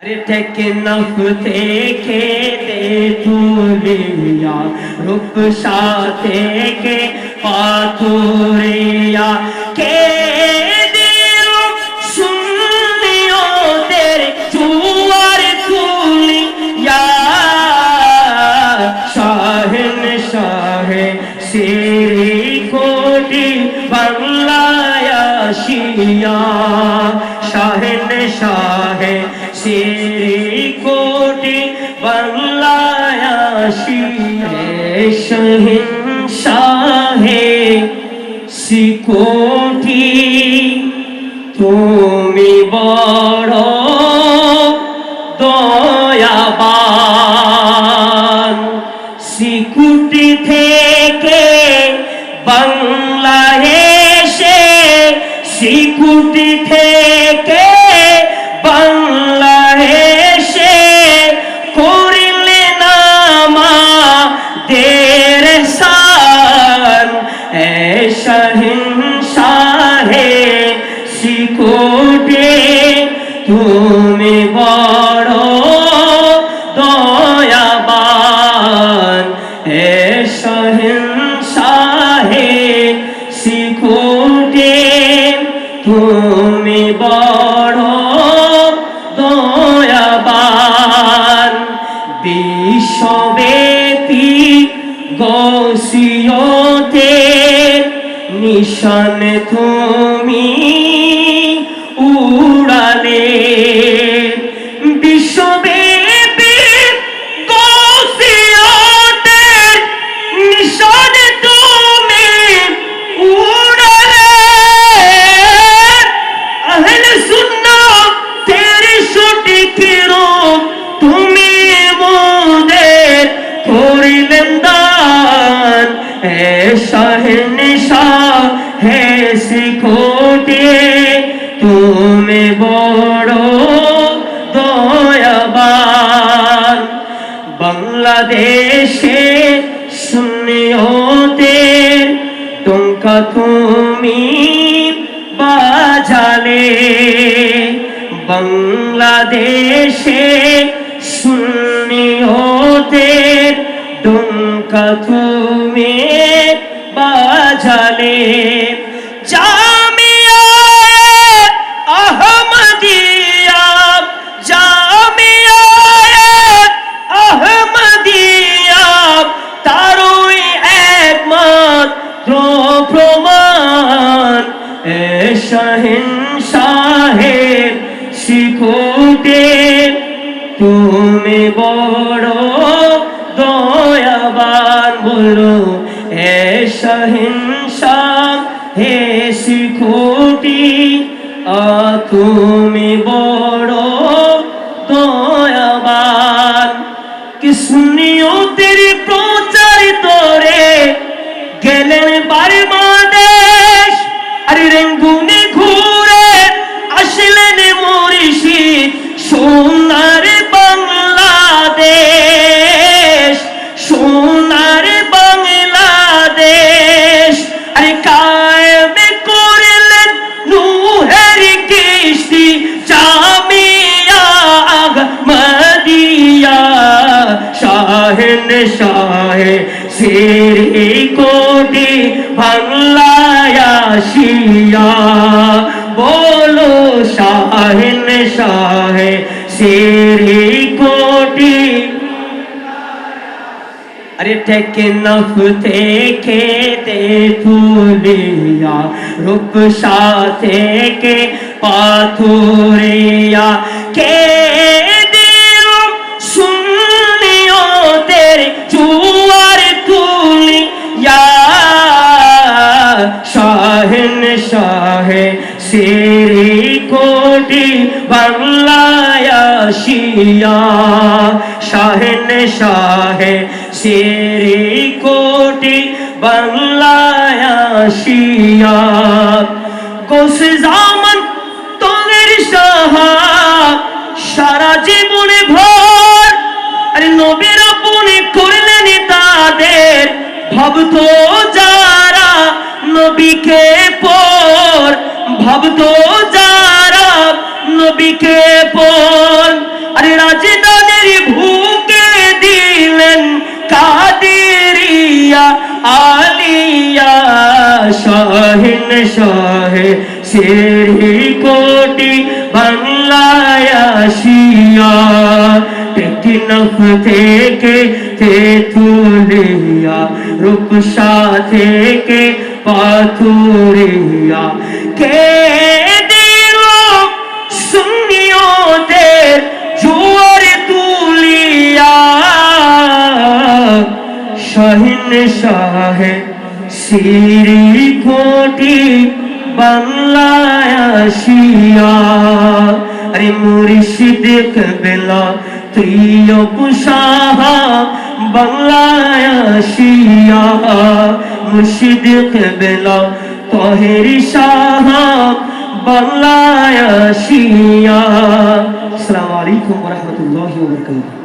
টেকনাফ থেকে তেঁতুলিয়া, রূপসা থেকে পাথুরিয়া, কে দিল সুন্নিয়তের জুয়ার তুলিয়া, শাহেন শাহে সিরি কোটি বাংলায় আসিয়া, শাহেন শাহে সিরি কোটি বাংলায় আসিয়া, শাহেন শাহে সিকোটি তুমি বড় দয়াবান, সিকুটি থেকে বাংলাদেশে, সিকুটি থেকে বাংলাদেশে করিলেন আমাদের সান, শাহেন শাহে সিকুটি তুমি বড় দয়াবান, শাহেন শাহে সিকুটি তুমি বড় দয়াবান, বিশ্বব্যাপী গৌসিয়তের নিশান তুমি উড়ালে, বিশ্বব্যাপী গৌসিয়তের নিশান তুমি উড়ালে, আহলে সুন্নাত তেরি সঠিকেরও তুমি মোদের করিলেন দান, শাহেন শাহে সিকোটি তুমি বড় দয়াবান, বাংলাদেশে সুন্নিয়তের টঙ্কা তুমি বাজালে, বাংলাদেশে সুন্নিয়তের টঙ্কা তুমি বাজালে, জামিয়া আহমদিয়া, জামিয়া আহমদিয়া তারই একমাত্র প্রমাণ, শাহেন শাহে সিকোটি তুমি বড় দয়াবান, বলো শাহেন শাহে সিকোটি তুমি বড় দয়াবান, কি সুন্নিয়তের প্রচারিত রে গেলেন বাংলাদেশ, আরে রেঙ্গুনে ঘুরে আসলেন মুর্শিদ সোনার বাংলাদেশ, সোনার বাংলাদেশ, আরে কায়েম করলেন নূহের কিস্তি জামিয়া আহমদিয়া, শাহেন শাহে সিরি কোটি বাংলায় আসিয়া, বলো শাহেন শাহে সিরি কোটি, আরে টেকনাফ থেকে তেঁতুলিয়া, রূপসা থেকে পাথুরিয়া, কে দিল সুন্নিয়তের জুয়ার তুলিয়া, শাহেন শাহে সিরি কোটি বাংলায় আসিয়া, শাহেন শাহে সিরি কোটি বাংলায় আসিয়া, গোসে জামান তোদের সাহা সারা জীবনে ভর, আরে নবীর আপনি করলেন তাদের ভাবতো যারা নবীকে পর, ভাবতো যারা নবীকে পর, শাহে সিরি কোটি বাংলায় আসিয়া টেকনাফ থেকে তেতুলিয়া রূপসা থেকে পাথুরিয়া কে দিল সুন্নিয়তের জোয়ার তুলিয়া শাহিন শাহে সিরি কোটি বাংলায় আসিয়া আরে মুর্শিদ কবেলা প্রিয় পুষাহা বাংলায় আসিয়া মুর্শিদ কবেলা তহেরি শাহ বাংলায় আসিয়া। আসসালামু আলাইকুম ওয়া রাহমাতুল্লাহি ওয়া বারাকাতুহু।